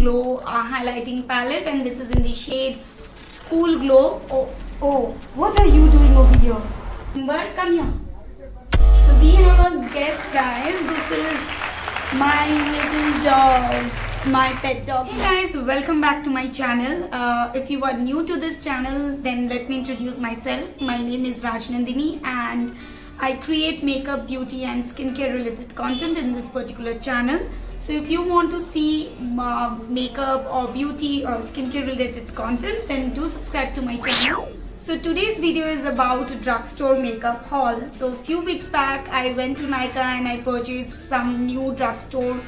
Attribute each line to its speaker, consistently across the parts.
Speaker 1: Glow highlighting palette, and this is in the shade Cool Glow. Oh, what are you doing over here? Amber, come here. So we have a guest, guys. This is my little dog, my pet dog. Hey guys, welcome back to my channel. If you are new to this channel, then let me introduce myself. My name is Rajnandini and I create makeup, beauty and skincare related content in this particular channel. So if you want to see makeup or beauty or skincare related content, then do subscribe to my channel. So today's video is about drugstore makeup haul. So a few weeks back I went to Nykaa and I purchased some new drugstore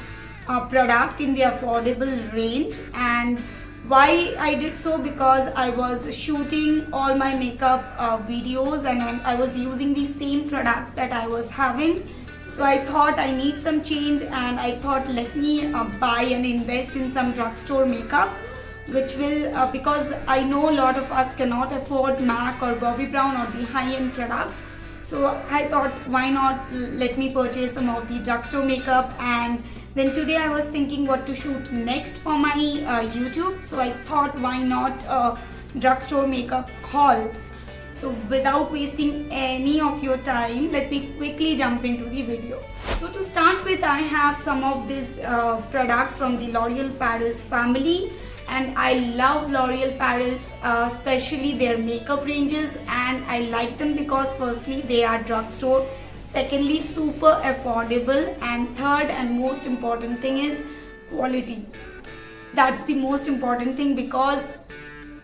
Speaker 1: product in the affordable range. And why I did so, because I was shooting all my makeup videos and I was using the same products that I was having. So I thought I need some change and I thought let me buy and invest in some drugstore makeup, which will because I know a lot of us cannot afford MAC or Bobbi Brown or the high-end product. So I thought why not let me purchase some of the drugstore makeup. And then today I was thinking what to shoot next for my YouTube. So I thought why not drugstore makeup haul. So without wasting any of your time, let me quickly jump into the video. So to start with, I have some of this product from the L'Oreal Paris family. And I love L'Oreal Paris, especially their makeup ranges, and I like them because firstly they are drugstore, secondly super affordable, and third and most important thing is quality. That's the most important thing because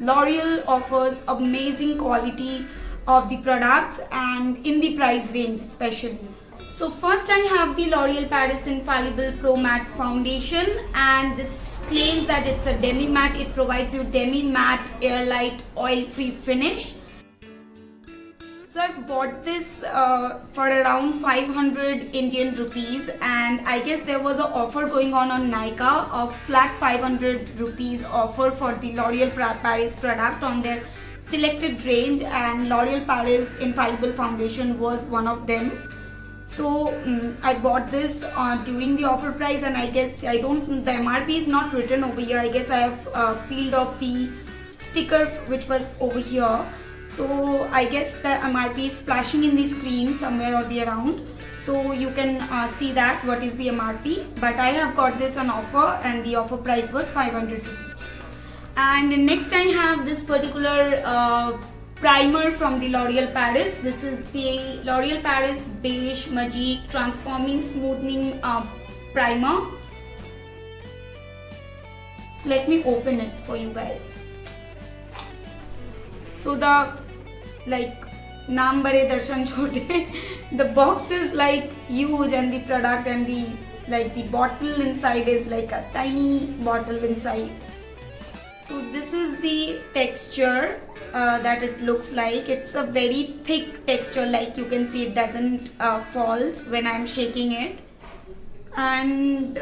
Speaker 1: L'Oreal offers amazing quality of the products and in the price range especially. So first I have the L'Oreal Paris Infallible Pro Matte Foundation, and this claims that it's a demi matte. It provides you demi matte, airlight, oil-free finish. So I've bought this for around 500 Indian rupees, and I guess there was an offer going on Nykaa of flat 500 rupees offer for the L'Oreal Paris product on their selected range, and L'Oreal Paris Infallible Foundation was one of them. So I bought this during the offer price, and I guess the MRP is not written over here. I guess I have peeled off the sticker which was over here. So I guess the MRP is flashing in the screen somewhere or the around. So you can see that what is the MRP. But I have got this on offer and the offer price was 500 rupees. And next I have this particular primer from the L'Oreal Paris. This is the L'Oreal Paris Beige Magique Transforming Smoothing Primer. So let me open it for you guys. So the naam bare darshan chote, the box is like huge, and the product and the bottle inside is like a tiny bottle inside. So this is the texture that it looks like. It's a very thick texture, like you can see it doesn't falls when I'm shaking it, and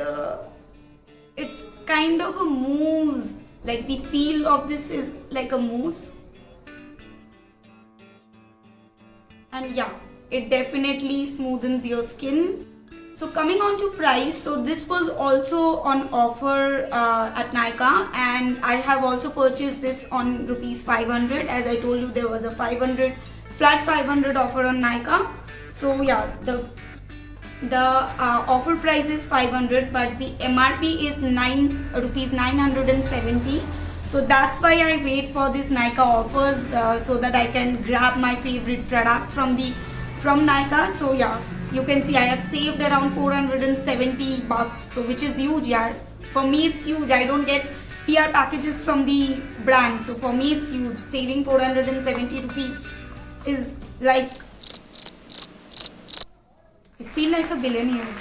Speaker 1: it's kind of a mousse, like the feel of this is like a mousse. And yeah, it definitely smoothens your skin. So coming on to price, so this was also on offer at Nykaa, and I have also purchased this on rupees 500. As I told you, there was a flat 500 offer on Nykaa. So yeah, the offer price is 500, but the MRP is rupees 970. So that's why I wait for this Nykaa offers so that I can grab my favorite product from Nykaa. So yeah, you can see I have saved around 470 bucks, so which is huge, yeah. For me it's huge. I don't get PR packages from the brand, so for me it's huge. Saving 470 rupees is like, I feel like a billionaire.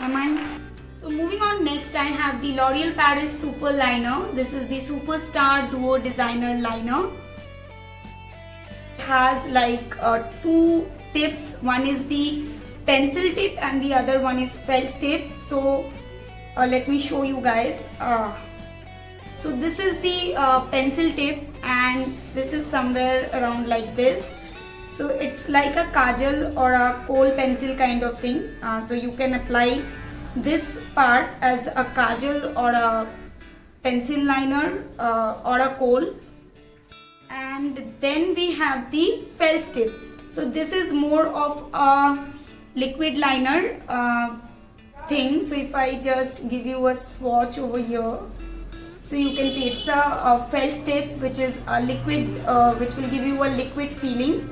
Speaker 1: Am I? So moving on, next I have the L'Oreal Paris Super Liner. This is the Superstar Duo Designer Liner. It has like two tips. One is the pencil tip and the other one is felt tip. So let me show you guys. So this is the pencil tip, and this is somewhere around like this. So it's like a kajal or a kohl pencil kind of thing. So you can apply this part as a kajal or a pencil liner or a kohl. And then we have the felt tip. So this is more of a liquid liner thing. So if I just give you a swatch over here, so you can see it's a felt tip, which is a liquid, which will give you a liquid feeling.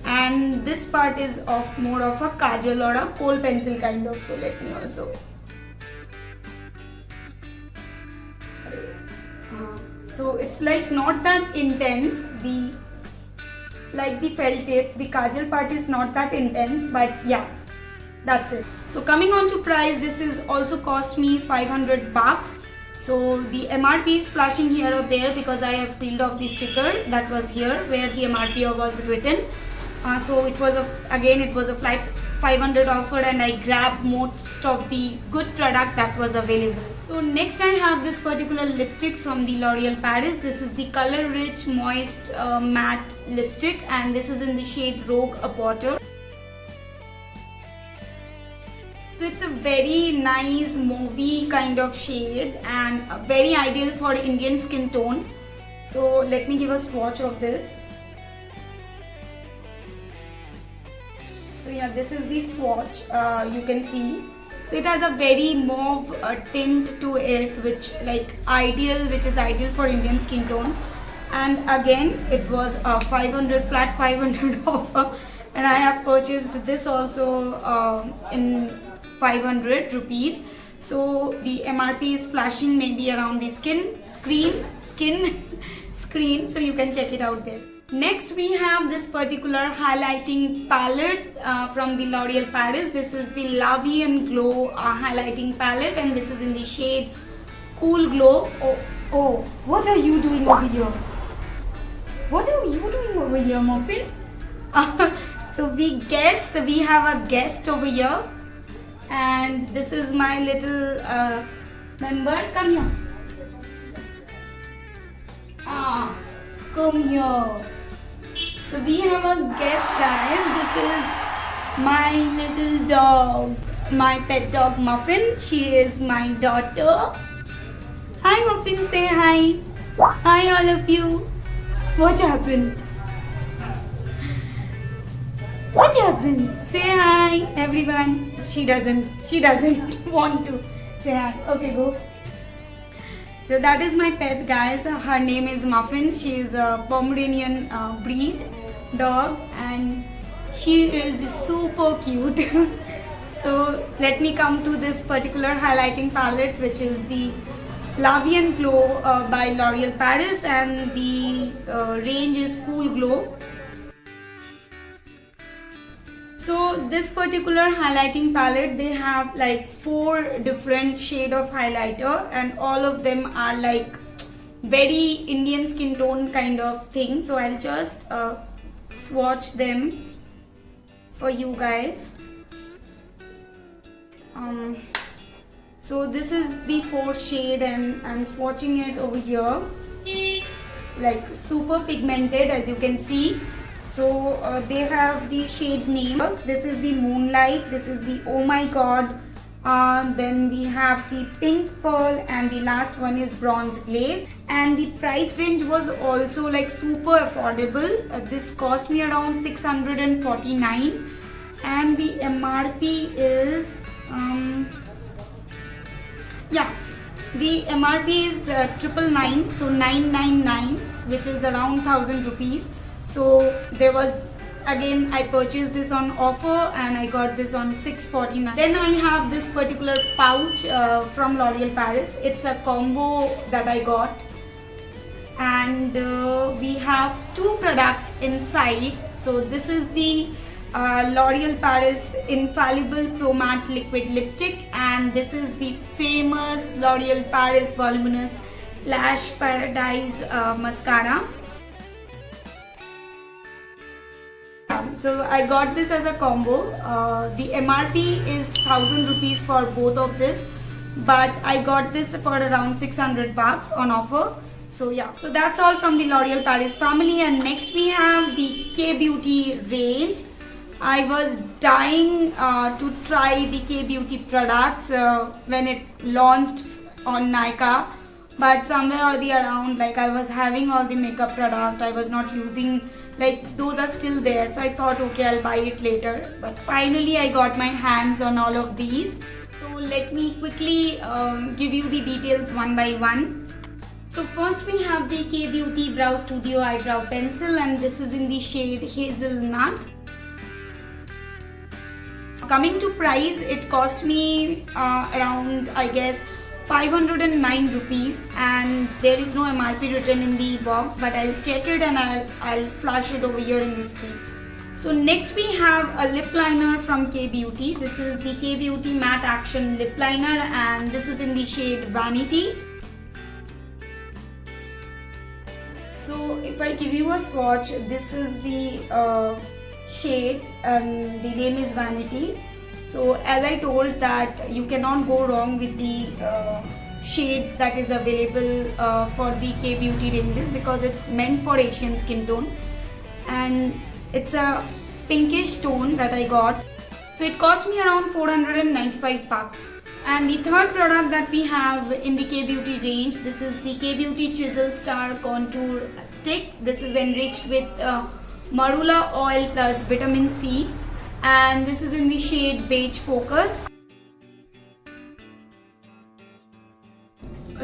Speaker 1: And this part is of more of a kajal or a kohl pencil kind of. So let me also. So it's like not that intense. Like the felt tip, the kajal part is not that intense, but yeah, that's it. So coming on to price, this is also cost me 500 bucks. So the MRP is flashing here or there because I have peeled off the sticker that was here where the MRP was written. So it was a flat 500 offer, and I grabbed most of the good product that was available. So next I have this particular lipstick from the L'Oreal Paris. This is the Color Rich Moist Matte Lipstick, and this is in the shade Rogue Apporter. So it's a very nice mauvey kind of shade and very ideal for Indian skin tone. So let me give a swatch of this. So yeah, this is the swatch, you can see. So it has a very mauve tint to it, which is ideal for Indian skin tone. And again, it was a flat 500 offer, and I have purchased this also in 500 rupees. So the MRP is flashing maybe around the screen, so you can check it out there. Next we have this particular highlighting palette from the L'Oreal Paris. This is the La Vie and Glow highlighting palette, and this is in the shade Cool Glow. Oh, what are you doing over here? What are you doing over here, Muffin? So we have a guest over here, and this is my little member. Come here. Come here. So we have a guest, guys. This is my little dog, my pet dog Muffin. She is my daughter. Hi Muffin, say hi. Hi all of you. What happened? What happened? Say hi everyone. She doesn't want to say hi. Okay, go. So that is my pet, guys. Her name is Muffin. She is a Pomeranian breed dog, and she is super cute. So let me come to this particular highlighting palette, which is the La Vie and Glow by L'Oreal Paris, and the range is Cool Glow. So this particular highlighting palette, they have like 4 different shade of highlighter, and all of them are like very Indian skin tone kind of thing. So I'll just swatch them for you guys. So this is the 4th shade, and I'm swatching it over here, like super pigmented, as you can see. So they have the shade names. This is the Moonlight, this is the Oh My God, then we have the Pink Pearl, and the last one is Bronze Glaze. And the price range was also like super affordable. This cost me around 649, and the MRP is the MRP is 999, so 999, which is around 1000 rupees. So there was, again, I purchased this on offer, and I got this on 649. Then I have this particular pouch from L'Oreal Paris. It's a combo that I got, and we have 2 products inside. So this is the L'Oreal Paris Infallible Pro Matte Liquid Lipstick, and this is the famous L'Oreal Paris Voluminous Lash Paradise Mascara. So I got this as a combo. The MRP is 1000 rupees for both of this, but I got this for around 600 bucks on offer. So yeah, so that's all from the L'Oreal Paris family. And next we have the K-Beauty range. I was dying to try the K-Beauty products when it launched on Nykaa but somewhere or the around, like I was having all the makeup product, I was not using, like those are still there, so I thought okay, I'll buy it later. But finally I got my hands on all of these. So let me quickly give you the details one by one. So first we have the Kay Beauty Brow Studio Eyebrow Pencil, and this is in the shade Hazelnut. Coming to price, it cost me around, I guess, 509 rupees, and there is no MRP written in the box, but I'll check it and I'll flash it over here in the screen. So next we have a lip liner from Kay Beauty. This is the Kay Beauty Matte Action Lip Liner, and this is in the shade Vanity. So if I give you a swatch, this is the shade and the name is Vanity. So as I told that you cannot go wrong with the shades that is available for the Kay Beauty ranges, because it's meant for Asian skin tone, and it's a pinkish tone that I got. So it cost me around 495 bucks. And the third product that we have in the Kay Beauty range, this is the Kay Beauty Chisel Star Contour Stick. This is enriched with marula oil plus vitamin C, and this is in the shade Beige Focus.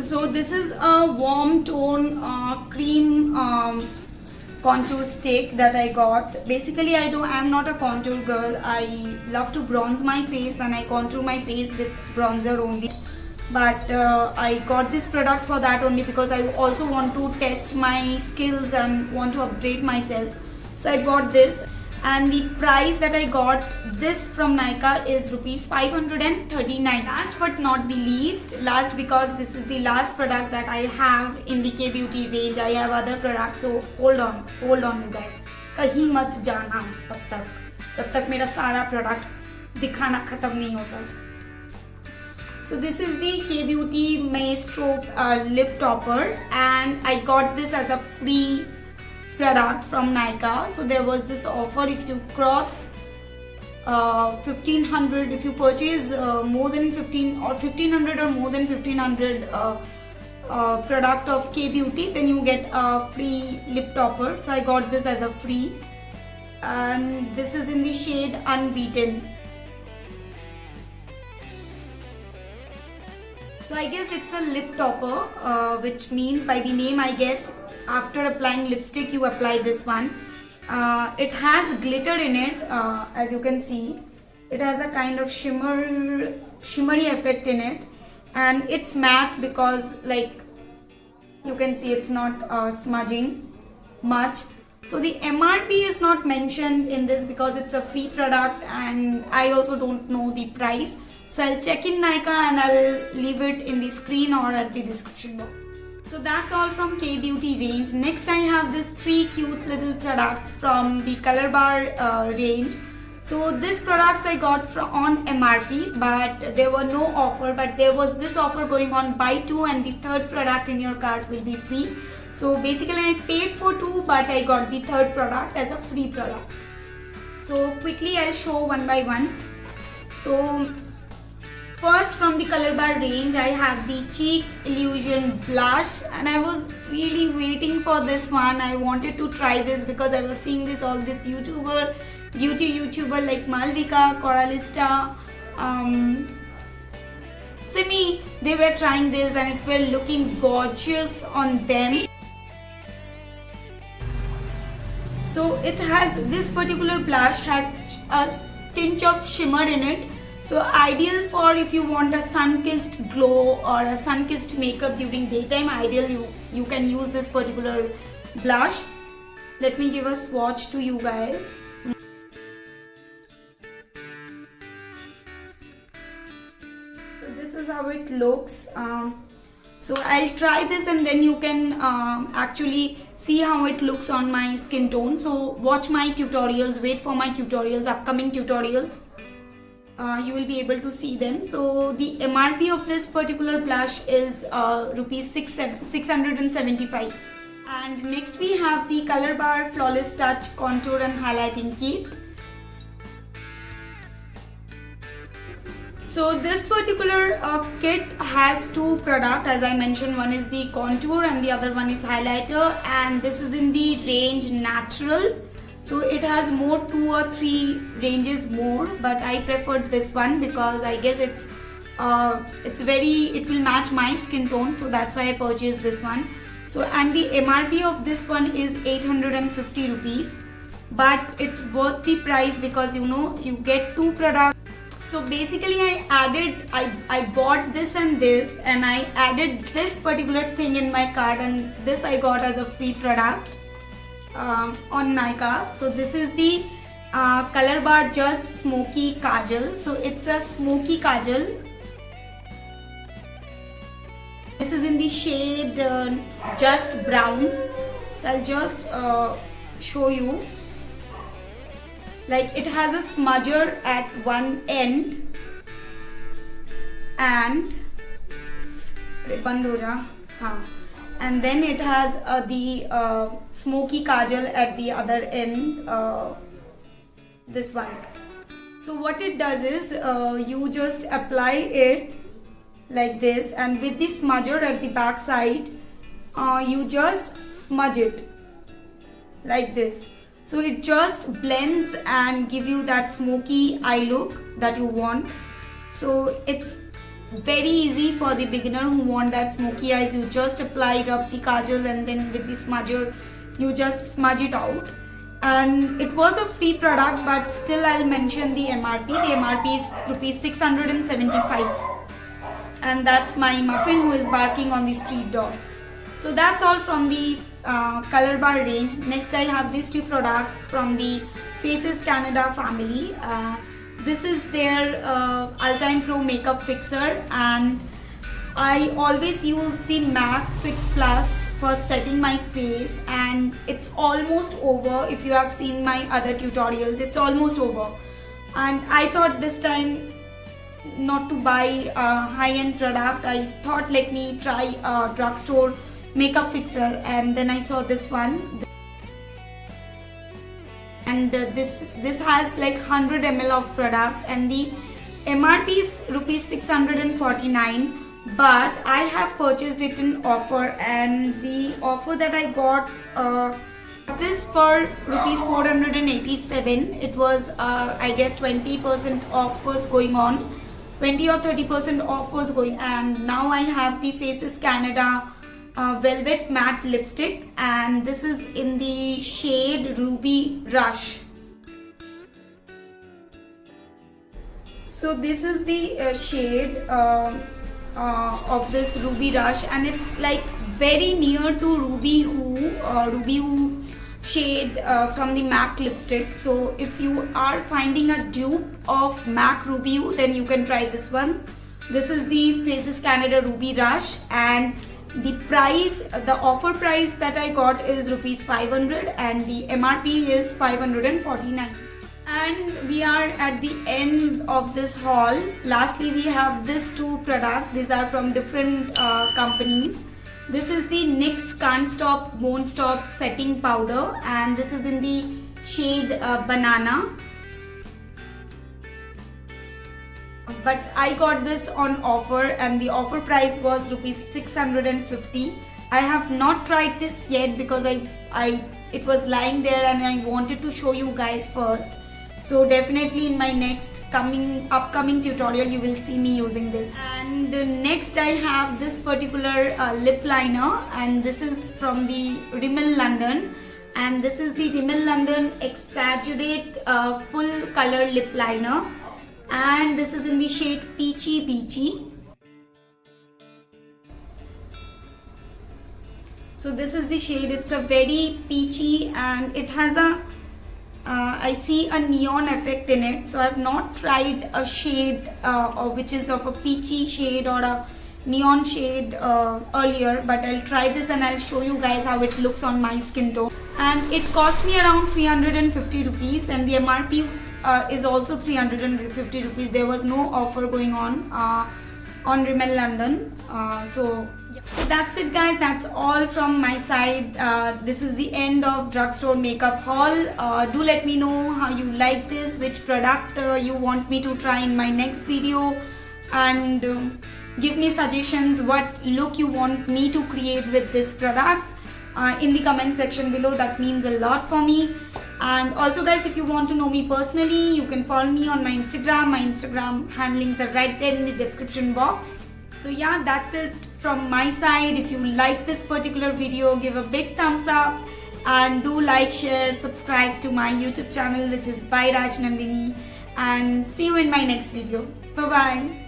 Speaker 1: So this is a warm tone cream contour stick that I got. Basically I'm not a contour girl. I love to bronze my face and I contour my face with bronzer only. But I got this product for that only, because I also want to test my skills and want to upgrade myself. So I bought this, and the price that I got this from Nykaa is rupees 539. Last but not the least, because this is the last product that I have in the Kay Beauty range. I have other products, so hold on you guys. कहीं मत जाना तब तक, जब तक मेरा सारा product दिखाना खत्म नहीं होता. So this is the Kay Beauty Maestro lip topper, and I got this as a free product from Nykaa. So there was this offer, if you cross 1500, if you purchase more than 15 or 1500 or more than 1500 product of Kay Beauty, then you get a free lip topper. So I got this as a free, and this is in the shade Unbeaten. So I guess it's a lip topper, which means by the name, I guess after applying lipstick you apply this one. It has glitter in it, as you can see. It has a kind of shimmery effect in it, and it's matte because, like you can see, it's not smudging much. So the MRP is not mentioned in this because it's a free product, and I also don't know the price. So I'll check in Nykaa and I'll leave it in the screen or at the description box. So that's all from Kay Beauty range. Next I have these 3 cute little products from the Color Bar range. So these products I got on MRP, but there were no offer, but there was this offer going on, buy 2 and the third product in your cart will be free. So basically I paid for 2, but I got the third product as a free product. So quickly I'll show one by one. So first from the Color Bar range, I have the Cheek Illusion Blush, and I was really waiting for this one. I wanted to try this because I was seeing all this beauty YouTuber like Malvika, Coralista, Simi, they were trying this and it were looking gorgeous on them. So it has, this particular blush has a tinge of shimmer in it. So ideal for if you want a sun-kissed glow or a sun-kissed makeup during daytime, ideal you can use this particular blush. Let me give a swatch to you guys. So this is how it looks. So I'll try this and then you can actually see how it looks on my skin tone. So watch my tutorials, wait for my tutorials, upcoming tutorials. You will be able to see them. So the MRP of this particular blush is rupees 675. And next we have the Color Bar Flawless Touch Contour and Highlighting Kit. So this particular kit has two products, as I mentioned. One is the contour and the other one is highlighter, and this is in the range natural. So it has more 2 or 3 ranges more, but I preferred this one because I guess it will match my skin tone, so that's why I purchased this one. So, and the MRP of this one is 850 rupees, but it's worth the price because you get two products. So basically I bought this and this, and I added this particular thing in my cart, and this I got as a free product on Nykaa. So this is the Color Bar Just Smoky Kajal. So it's a smoky kajal. This is in the shade Just Brown. So I'll just show you. Like, it has a smudger at one end, and and then it has the smoky kajal at the other end, this one. So what it does is you just apply it like this, and with the smudger at the back side you just smudge it like this. So it just blends and give you that smoky eye look that you want. So it's very easy for the beginner who want that smoky eyes. You just apply it up the kajal, and then with the smudger you just smudge it out. And it was a free product, but still I'll mention the MRP. The MRP is rupees 675, and that's my muffin who is barking on the street dogs. So that's all from the Color Bar range. Next I have these two products from the Faces Canada family. This is their All-Time Pro Makeup Fixer, and I always use the MAC Fix Plus for setting my face, and it's almost over. If you have seen my other tutorials, it's almost over, and I thought this time not to buy a high-end product. I thought let me try a drugstore makeup fixer, and then I saw this one, and this has like 100 ml of product, and the MRP is rupees 649, but I have purchased it in offer, and the offer that I got this for rupees 487. It was I guess 20% off was going on, 20 or 30% off was going, and now I have the Faces Canada Velvet Matte Lipstick, and this is in the shade Ruby Rush. So this is the shade of this Ruby Rush, and it's like very near to Ruby Woo shade from the MAC lipstick. So if you are finding a dupe of MAC Ruby Woo, then you can try this one. This is the Faces Canada Ruby Rush, and the price, the offer price that I got is rupees 500, and the MRP is 549. And we are at the end of this haul. Lastly, we have these two products. These are from different companies. This is the NYX Can't Stop Won't Stop Setting Powder, and this is in the shade Banana. But I got this on offer, and the offer price was rupees 650. I have not tried this yet because it was lying there and I wanted to show you guys first. So definitely in my next upcoming tutorial you will see me using this. And next I have this particular lip liner, and this is from the Rimmel London, and this is the Rimmel London Exaggerate Full Color Lip Liner, and this is in the shade Peachy Beachy. So this is the shade. It's a very peachy, and it has a I see a neon effect in it. So I have not tried a shade which is of a peachy shade or a neon shade earlier, but I'll try this and I'll show you guys how it looks on my skin tone. And it cost me around 350 rupees, and the MRP is also 350 rupees. There was no offer going on Rimmel London. So that's it guys, that's all from my side. This is the end of drugstore makeup haul. Do let me know how you like this, which product you want me to try in my next video. and give me suggestions what look you want me to create with this products in the comment section below. That means a lot for me. And also guys, if you want to know me personally, you can follow me on my Instagram handlings are right there in the description box. So yeah, that's it from my side. If you like this particular video, give a big thumbs up and do like, share, subscribe to my YouTube channel, which is by Raj Nandini, and see you in my next video. Bye bye.